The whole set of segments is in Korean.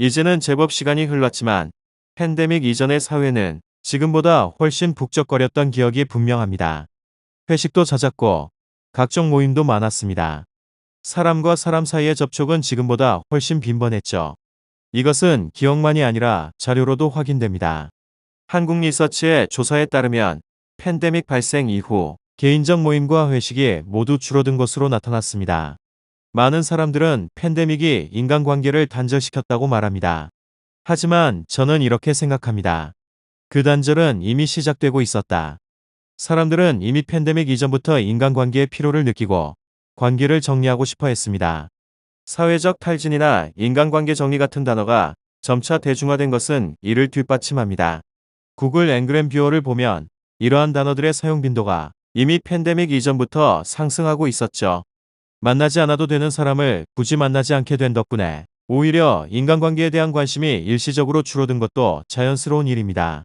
이제는 제법 시간이 흘렀지만 팬데믹 이전의 사회는 지금보다 훨씬 북적거렸던 기억이 분명합니다. 회식도 잦았고 각종 모임도 많았습니다. 사람과 사람 사이의 접촉은 지금보다 훨씬 빈번했죠. 이것은 기억만이 아니라 자료로도 확인됩니다. 한국리서치의 조사에 따르면 팬데믹 발생 이후 개인적 모임과 회식이 모두 줄어든 것으로 나타났습니다. 많은 사람들은 팬데믹이 인간관계를 단절시켰다고 말합니다. 하지만 저는 이렇게 생각합니다. 그 단절은 이미 시작되고 있었다. 사람들은 이미 팬데믹 이전부터 인간관계의 피로를 느끼고 관계를 정리하고 싶어 했습니다. 사회적 탈진이나 인간관계 정리 같은 단어가 점차 대중화된 것은 이를 뒷받침합니다. 구글 앵그램 뷰어를 보면 이러한 단어들의 사용 빈도가 이미 팬데믹 이전부터 상승하고 있었죠. 만나지 않아도 되는 사람을 굳이 만나지 않게 된 덕분에 오히려 인간관계에 대한 관심이 일시적으로 줄어든 것도 자연스러운 일입니다.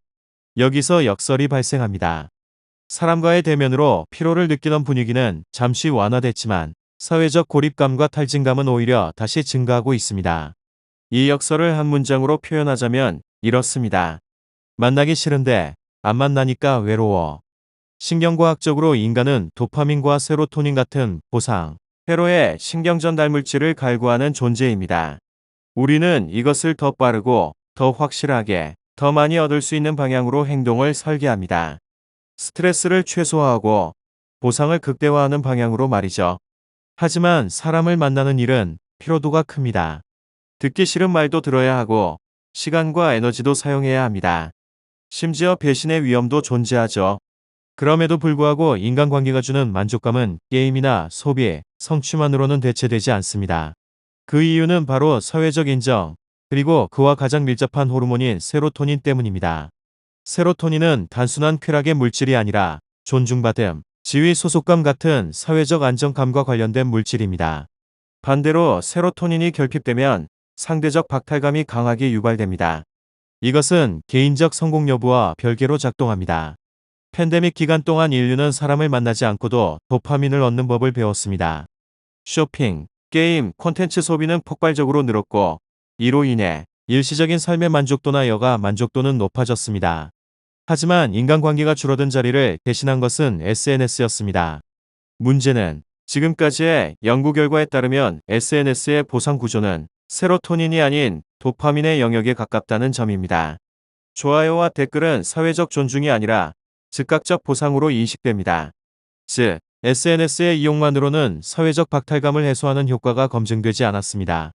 여기서 역설이 발생합니다. 사람과의 대면으로 피로를 느끼던 분위기는 잠시 완화됐지만 사회적 고립감과 탈진감은 오히려 다시 증가하고 있습니다. 이 역설을 한 문장으로 표현하자면 이렇습니다. 만나기 싫은데 안 만나니까 외로워. 신경과학적으로 인간은 도파민과 세로토닌 같은 보상, 회로의 신경전달 물질을 갈구하는 존재입니다. 우리는 이것을 더 빠르고 더 확실하게 더 많이 얻을 수 있는 방향으로 행동을 설계합니다. 스트레스를 최소화하고 보상을 극대화하는 방향으로 말이죠. 하지만 사람을 만나는 일은 피로도가 큽니다. 듣기 싫은 말도 들어야 하고 시간과 에너지도 사용해야 합니다. 심지어 배신의 위험도 존재하죠. 그럼에도 불구하고 인간관계가 주는 만족감은 게임이나 소비, 성취만으로는 대체되지 않습니다. 그 이유는 바로 사회적 인정, 그리고 그와 가장 밀접한 호르몬인 세로토닌 때문입니다. 세로토닌은 단순한 쾌락의 물질이 아니라 존중받음, 지위 소속감 같은 사회적 안정감과 관련된 물질입니다. 반대로 세로토닌이 결핍되면 상대적 박탈감이 강하게 유발됩니다. 이것은 개인적 성공 여부와 별개로 작동합니다. 팬데믹 기간 동안 인류는 사람을 만나지 않고도 도파민을 얻는 법을 배웠습니다. 쇼핑, 게임, 콘텐츠 소비는 폭발적으로 늘었고 이로 인해 일시적인 삶의 만족도나 여가 만족도는 높아졌습니다. 하지만 인간관계가 줄어든 자리를 대신한 것은 SNS였습니다. 문제는 지금까지의 연구 결과에 따르면 SNS의 보상 구조는 세로토닌이 아닌 도파민의 영역에 가깝다는 점입니다. 좋아요와 댓글은 사회적 존중이 아니라 즉각적 보상으로 인식됩니다. 즉, SNS의 이용만으로는 사회적 박탈감을 해소하는 효과가 검증되지 않았습니다.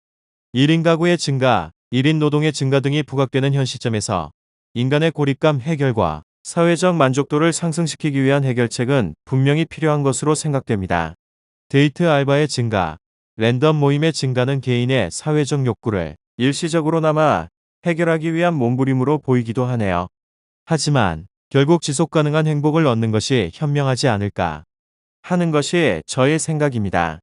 1인 가구의 증가, 1인 노동의 증가 등이 부각되는 현 시점에서 인간의 고립감 해결과 사회적 만족도를 상승시키기 위한 해결책은 분명히 필요한 것으로 생각됩니다. 데이트 알바의 증가, 랜덤 모임의 증가는 개인의 사회적 욕구를 일시적으로나마 해결하기 위한 몸부림으로 보이기도 하네요. 하지만 결국 지속가능한 행복을 얻는 것이 현명하지 않을까 하는 것이 저의 생각입니다.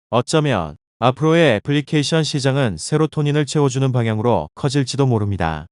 어쩌면 앞으로의 애플리케이션 시장은 세로토닌을 채워주는 방향으로 커질지도 모릅니다.